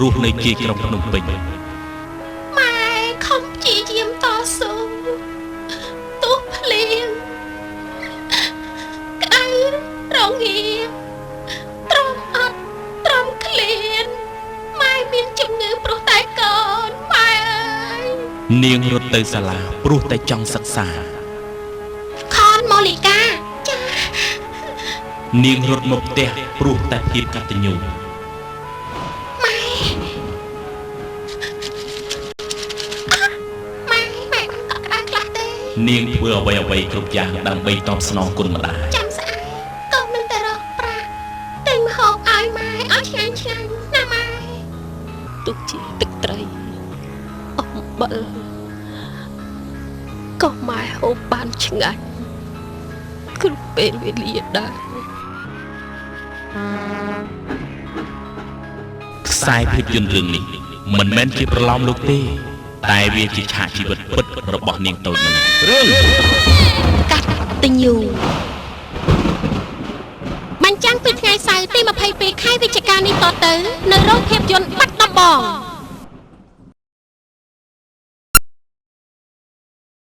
រស់នៅជាក្រុងភ្នំពេញម៉ែខំព្យាយាមតស៊ូទោះភ្លៀងក្តៅរងាទ្រាំអត់ទ្រាំឃ្លានម៉ែមានជំងឺព្រោះតែកូនម៉ែអើយនាងរត់ទៅសាលាព្រោះតែចង់សិក្សាខនម៉ូលីកាចានាងរត់មកផ្ទះព្រោះតែភាពកតញ្ញូនាងធ្វើអ្វីគ្រប់យ៉ាងដើម្បីតបស្នងគុណម្ដាយចាំស្អែកកូននឹងទៅរកប្រាក់ទិញម្ហូបឲ្យម៉ែឲ្យឆ្ងាញ់ណាម៉ែទុកជាទឹកត្រីអំបិលក៏ម៉ែហូបបានឆ្ងាញ់គ្រប់ពេលវេលាដែរខ្សែភាពយន្តរឿងនេះមិនមែនជាប្រឡោមលោកទេតែវាជាឆាកជីវិតពិតរបស់នាងតូចម្នាក់រឿងកតញ្ញូបញ្ចាំងពីថ្ងៃសៅរ៍ទី22ខែវិច្ឆិកានេះតទៅនៅរោងភាពយន្តបាត់ដំបង